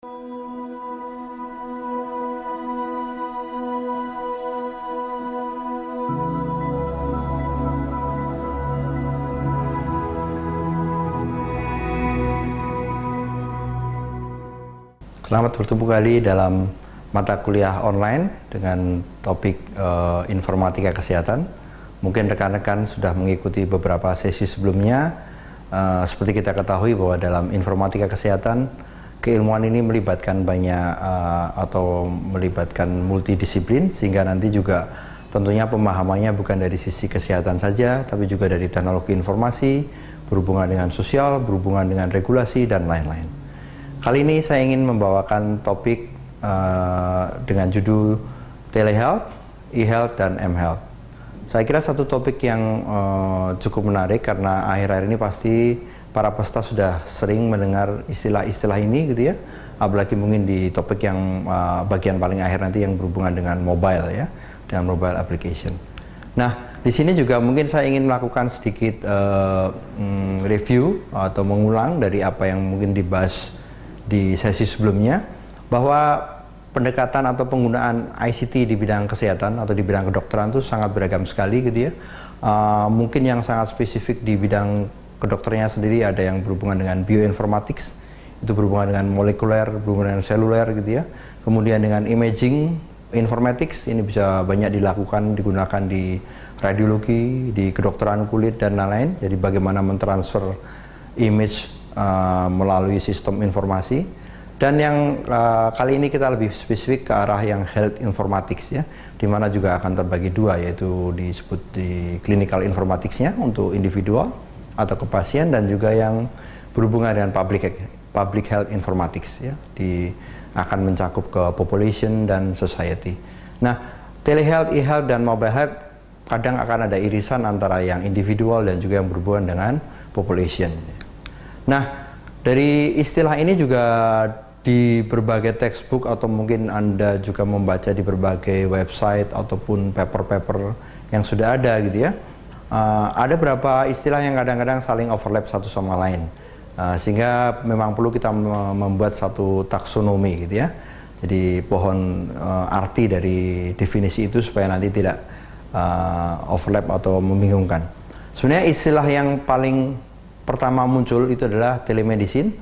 Selamat bertemu kembali dalam mata kuliah online dengan topik informatika kesehatan. Mungkin rekan-rekan sudah mengikuti beberapa sesi sebelumnya. Seperti kita ketahui bahwa dalam informatika kesehatan, keilmuan ini melibatkan banyak atau melibatkan multidisiplin, sehingga nanti juga tentunya pemahamannya bukan dari sisi kesehatan saja, tapi juga dari teknologi informasi, berhubungan dengan sosial, berhubungan dengan regulasi, dan lain-lain. Kali ini saya ingin membawakan topik dengan judul Telehealth, e-health, dan m-health. Saya kira satu topik yang cukup menarik karena akhir-akhir ini pasti para peserta sudah sering mendengar istilah-istilah ini gitu ya. Apalagi mungkin di topik yang bagian paling akhir nanti yang berhubungan dengan mobile ya, dengan mobile application. Nah, di sini juga mungkin saya ingin melakukan sedikit review atau mengulang dari apa yang mungkin dibahas di sesi sebelumnya, bahwa pendekatan atau penggunaan ICT di bidang kesehatan atau di bidang kedokteran itu sangat beragam sekali gitu ya. Mungkin yang sangat spesifik di bidang kedokterannya sendiri ada yang berhubungan dengan bioinformatics, itu berhubungan dengan molekuler, berhubungan dengan seluler gitu ya. Kemudian dengan imaging informatics, ini bisa banyak dilakukan, digunakan di radiologi, di kedokteran kulit dan lain-lain. Jadi bagaimana mentransfer image melalui sistem informasi. Dan yang kali ini kita lebih spesifik ke arah yang health informatics ya, dimana juga akan terbagi dua, yaitu disebut di clinical informaticsnya untuk individual atau ke pasien, dan juga yang berhubungan dengan public health informatics ya, akan mencakup ke population dan society. Nah, telehealth, e-health, dan mobile health kadang akan ada irisan antara yang individual dan juga yang berhubungan dengan population. Nah, dari istilah ini juga di berbagai textbook atau mungkin Anda juga membaca di berbagai website ataupun paper-paper yang sudah ada gitu ya. Ada beberapa istilah yang kadang-kadang saling overlap satu sama lain. Sehingga memang perlu kita membuat satu taksonomi gitu ya. Jadi pohon arti dari definisi itu supaya nanti tidak overlap atau membingungkan. Sebenarnya istilah yang paling pertama muncul itu adalah telemedicine,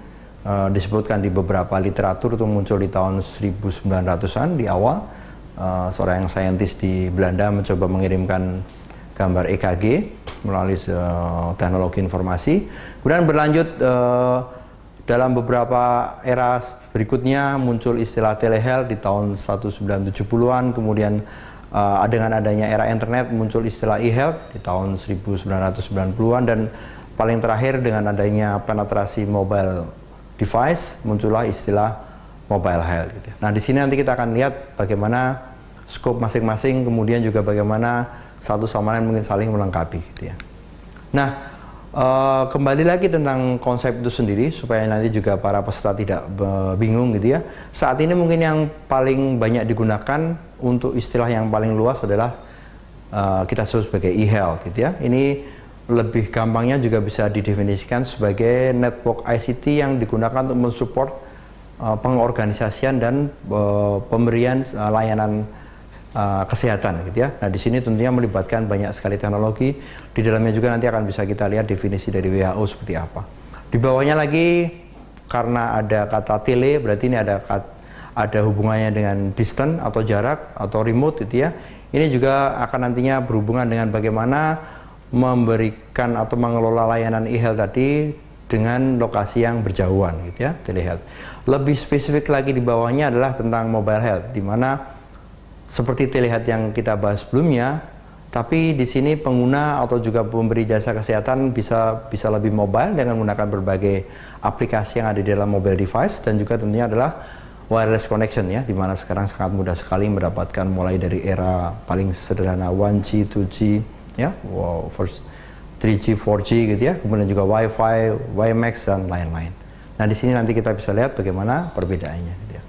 disebutkan di beberapa literatur, itu muncul di tahun 1900-an di awal. Seorang saintis di Belanda mencoba mengirimkan gambar EKG melalui teknologi informasi. Kemudian berlanjut dalam beberapa era berikutnya muncul istilah telehealth di tahun 1970-an, kemudian dengan adanya era internet muncul istilah e-health di tahun 1990-an, dan paling terakhir dengan adanya penetrasi mobile device muncullah istilah mobile health gitu. Nah, di sini nanti kita akan lihat bagaimana skop masing-masing, kemudian juga bagaimana satu sama lain mungkin saling melengkapi gitu ya. Nah, kembali lagi tentang konsep itu sendiri supaya nanti juga para peserta tidak bingung gitu ya. Saat ini mungkin yang paling banyak digunakan untuk istilah yang paling luas adalah kita sebut sebagai e-health gitu ya. Ini lebih gampangnya juga bisa didefinisikan sebagai network ICT yang digunakan untuk mensupport pengorganisasian dan pemberian layanan kesehatan gitu ya. Nah, di sini tentunya melibatkan banyak sekali teknologi. Di dalamnya juga nanti akan bisa kita lihat definisi dari WHO seperti apa. Di bawahnya lagi karena ada kata tele, berarti ini ada hubungannya dengan distant atau jarak atau remote gitu ya. Ini juga akan nantinya berhubungan dengan bagaimana memberikan atau mengelola layanan e-health tadi dengan lokasi yang berjauhan gitu ya, telehealth. Lebih spesifik lagi di bawahnya adalah tentang mobile health, di mana seperti telehealth yang kita bahas sebelumnya, tapi di sini pengguna atau juga pemberi jasa kesehatan bisa lebih mobile dengan menggunakan berbagai aplikasi yang ada di dalam mobile device, dan juga tentunya adalah wireless connection ya, di mana sekarang sangat mudah sekali mendapatkan mulai dari era paling sederhana 1G, 2G ya, first 3G, 4G gitu ya, kemudian juga Wi-Fi, WiMAX, dan lain-lain. Nah, di sini nanti kita bisa lihat bagaimana perbedaannya gitu ya.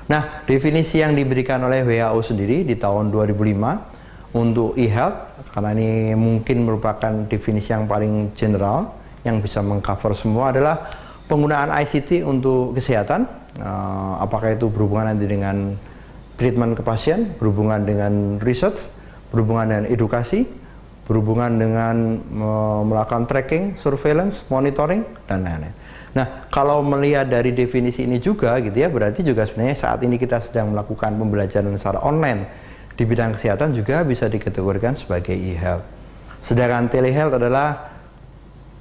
Nah, definisi yang diberikan oleh WHO sendiri di tahun 2005 untuk e-health, karena ini mungkin merupakan definisi yang paling general yang bisa mengcover semua, adalah penggunaan ICT untuk kesehatan apakah itu berhubungan nanti dengan treatment ke pasien, berhubungan dengan research, berhubungan dengan edukasi, berhubungan dengan melakukan tracking, surveillance, monitoring, dan lain-lain. Nah, kalau melihat dari definisi ini juga gitu ya, berarti juga sebenarnya saat ini kita sedang melakukan pembelajaran secara online di bidang kesehatan juga bisa dikategorikan sebagai e-health. Sedangkan telehealth adalah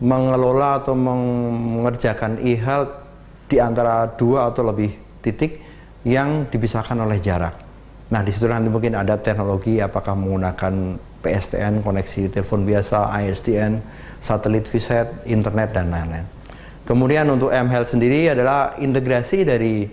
mengelola atau mengerjakan e-health di antara 2 atau lebih titik yang dipisahkan oleh jarak. Nah, di situ nanti mungkin ada teknologi apakah menggunakan PSTN, koneksi telepon biasa, ISDN, satelit VSAT, internet, dan lain-lain. Kemudian untuk mHealth sendiri adalah integrasi dari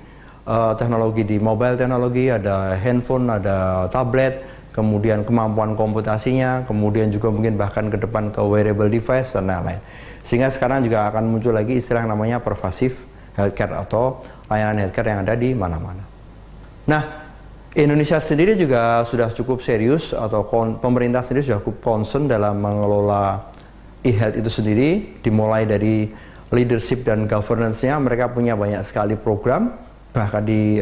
teknologi di mobile teknologi, ada handphone, ada tablet, kemudian kemampuan komputasinya, kemudian juga mungkin bahkan ke depan ke wearable device, dan lain-lain. Sehingga sekarang juga akan muncul lagi istilah namanya pervasive healthcare atau layanan healthcare yang ada di mana-mana. Nah, Indonesia sendiri juga sudah cukup serius atau pemerintah sendiri sudah cukup concern dalam mengelola e-health itu sendiri, dimulai dari leadership dan governance-nya. Mereka punya banyak sekali program, bahkan di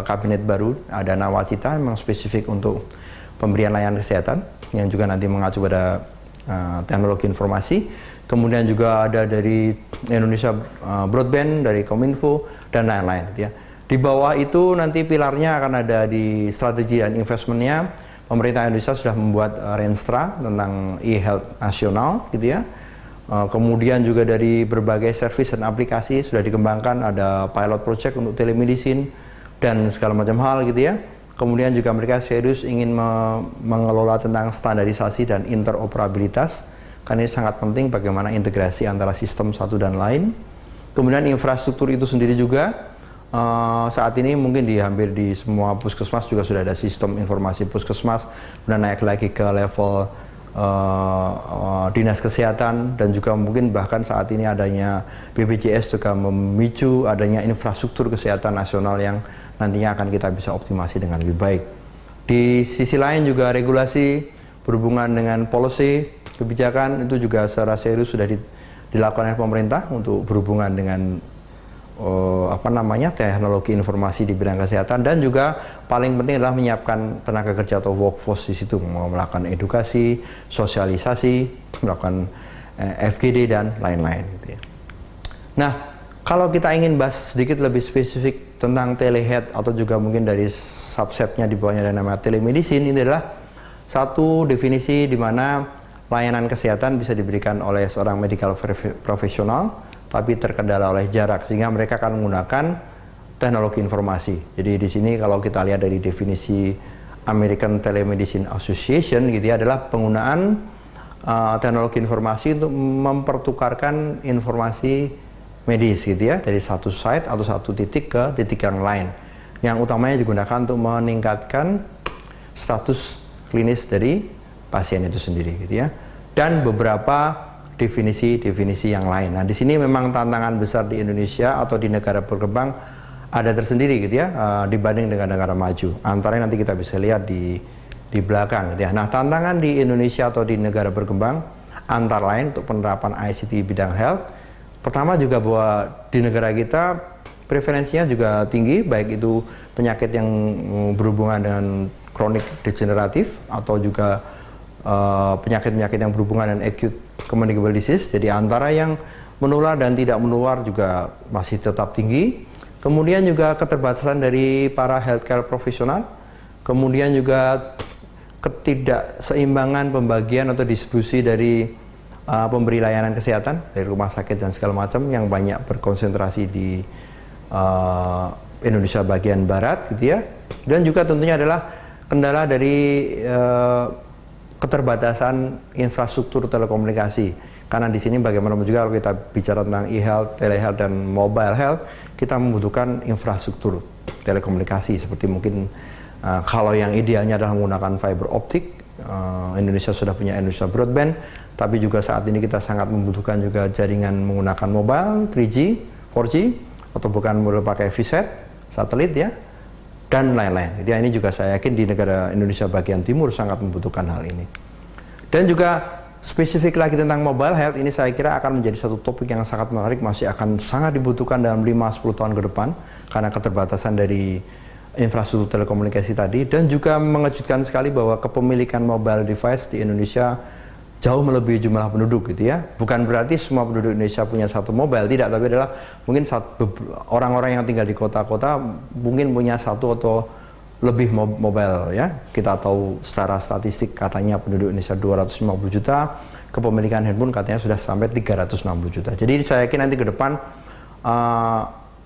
kabinet baru ada Nawacita memang spesifik untuk pemberian layanan kesehatan yang juga nanti mengacu pada teknologi informasi. Kemudian juga ada dari Indonesia Broadband, dari Kominfo, dan lain-lain gitu ya. Di bawah itu nanti pilarnya akan ada di strategi dan investmentnya. Pemerintah Indonesia sudah membuat Renstra tentang e-health nasional gitu ya. Kemudian juga dari berbagai servis dan aplikasi sudah dikembangkan, ada pilot project untuk telemedicine dan segala macam hal gitu ya. Kemudian juga mereka serius ingin mengelola tentang standarisasi dan interoperabilitas, karena ini sangat penting bagaimana integrasi antara sistem satu dan lain. Kemudian infrastruktur itu sendiri juga saat ini mungkin hampir di semua puskesmas juga sudah ada sistem informasi puskesmas, dan naik lagi ke level dinas kesehatan, dan juga mungkin bahkan saat ini adanya BPJS juga memicu adanya infrastruktur kesehatan nasional yang nantinya akan kita bisa optimasi dengan lebih baik. Di sisi lain juga regulasi berhubungan dengan policy, kebijakan itu juga secara serius sudah dilakukan oleh pemerintah untuk berhubungan dengan teknologi informasi di bidang kesehatan, dan juga paling penting adalah menyiapkan tenaga kerja atau workforce di situ, melakukan edukasi, sosialisasi, melakukan FGD dan lain-lain gitu ya. Nah, kalau kita ingin bahas sedikit lebih spesifik tentang telehealth atau juga mungkin dari subsetnya di bawahnya ada nama telemedicine, ini adalah satu definisi di mana layanan kesehatan bisa diberikan oleh seorang medical profesional tapi terkendala oleh jarak, sehingga mereka akan menggunakan teknologi informasi. Jadi di sini kalau kita lihat dari definisi American Telemedicine Association gitu ya, adalah penggunaan teknologi informasi untuk mempertukarkan informasi medis gitu ya, dari satu site atau satu titik ke titik yang lain. Yang utamanya digunakan untuk meningkatkan status klinis dari pasien itu sendiri gitu ya. Dan beberapa definisi-definisi yang lain. Nah, di sini memang tantangan besar di Indonesia atau di negara berkembang ada tersendiri gitu ya, dibanding dengan negara maju. Antaranya nanti kita bisa lihat di belakang gitu ya. Nah, tantangan di Indonesia atau di negara berkembang antara lain untuk penerapan ICT bidang health. Pertama juga bahwa di negara kita prevalensinya juga tinggi, baik itu penyakit yang berhubungan dengan kronik degeneratif atau juga penyakit-penyakit yang berhubungan dengan acute communicable disease. Jadi antara yang menular dan tidak menular juga masih tetap tinggi. Kemudian juga keterbatasan dari para healthcare profesional. Kemudian juga ketidakseimbangan pembagian atau distribusi dari pemberi layanan kesehatan dari rumah sakit dan segala macam yang banyak berkonsentrasi di Indonesia bagian barat gitu ya. Dan juga tentunya adalah kendala dari keterbatasan infrastruktur telekomunikasi, karena di sini bagaimanapun juga kalau kita bicara tentang e-health, telehealth, dan mobile health, kita membutuhkan infrastruktur telekomunikasi seperti mungkin kalau yang idealnya adalah menggunakan fiber optik. Indonesia sudah punya Indonesia Broadband, tapi juga saat ini kita sangat membutuhkan juga jaringan menggunakan mobile 3G, 4G, atau bukan boleh pakai VSAT, satelit ya, dan lain-lain. Jadi ini juga saya yakin di negara Indonesia bagian timur sangat membutuhkan hal ini. Dan juga spesifik lagi tentang mobile health, ini saya kira akan menjadi satu topik yang sangat menarik, masih akan sangat dibutuhkan dalam 5-10 tahun ke depan karena keterbatasan dari infrastruktur telekomunikasi tadi, dan juga mengejutkan sekali bahwa kepemilikan mobile device di Indonesia jauh melebihi jumlah penduduk gitu ya. Bukan berarti semua penduduk Indonesia punya satu mobile, tidak, tapi adalah mungkin orang-orang yang tinggal di kota-kota mungkin punya satu atau lebih mobile ya. Kita tahu secara statistik katanya penduduk Indonesia 250 juta, kepemilikan handphone katanya sudah sampai 360 juta. Jadi saya yakin nanti ke depan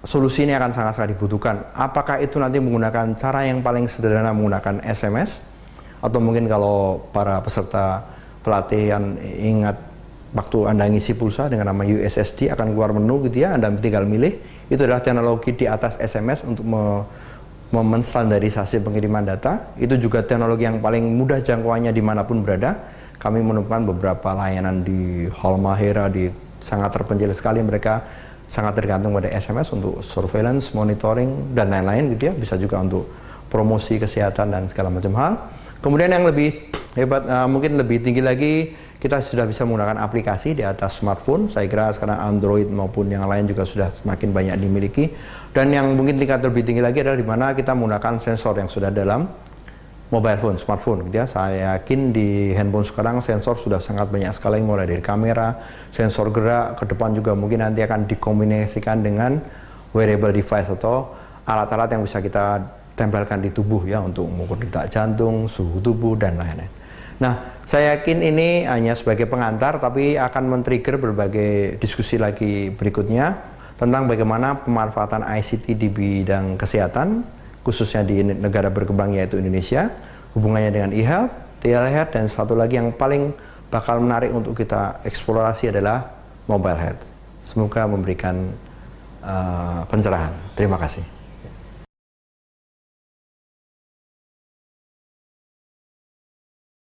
solusi ini akan sangat-sangat dibutuhkan. Apakah itu nanti menggunakan cara yang paling sederhana, menggunakan SMS, atau mungkin kalau para peserta pelatihan ingat waktu Anda ngisi pulsa dengan nama USSD akan keluar menu gitu ya, Anda tinggal milih. Itu adalah teknologi di atas SMS untuk menstandarisasi pengiriman data. Itu juga teknologi yang paling mudah jangkauannya dimanapun berada. Kami menemukan beberapa layanan di Halmahera, di sangat terpencil sekali, mereka sangat tergantung pada SMS untuk surveillance, monitoring, dan lain-lain gitu ya. Bisa juga untuk promosi kesehatan dan segala macam hal. Kemudian yang lebih hebat, mungkin lebih tinggi lagi, kita sudah bisa menggunakan aplikasi di atas smartphone. Saya kira sekarang Android maupun yang lain juga sudah semakin banyak dimiliki. Dan yang mungkin tingkat lebih tinggi lagi adalah di mana kita menggunakan sensor yang sudah dalam mobile phone, smartphone gitu ya. Saya yakin di handphone sekarang sensor sudah sangat banyak sekali, mulai dari kamera, sensor gerak, ke depan juga mungkin nanti akan dikombinasikan dengan wearable device atau alat-alat yang bisa kita tempelkan di tubuh ya, untuk mengukur detak jantung, suhu tubuh, dan lain-lain. Nah, saya yakin ini hanya sebagai pengantar, tapi akan men-trigger berbagai diskusi lagi berikutnya tentang bagaimana pemanfaatan ICT di bidang kesehatan, khususnya di negara berkembang yaitu Indonesia, hubungannya dengan e-health, telehealth, dan satu lagi yang paling bakal menarik untuk kita eksplorasi adalah mobile health. Semoga memberikan pencerahan. Terima kasih.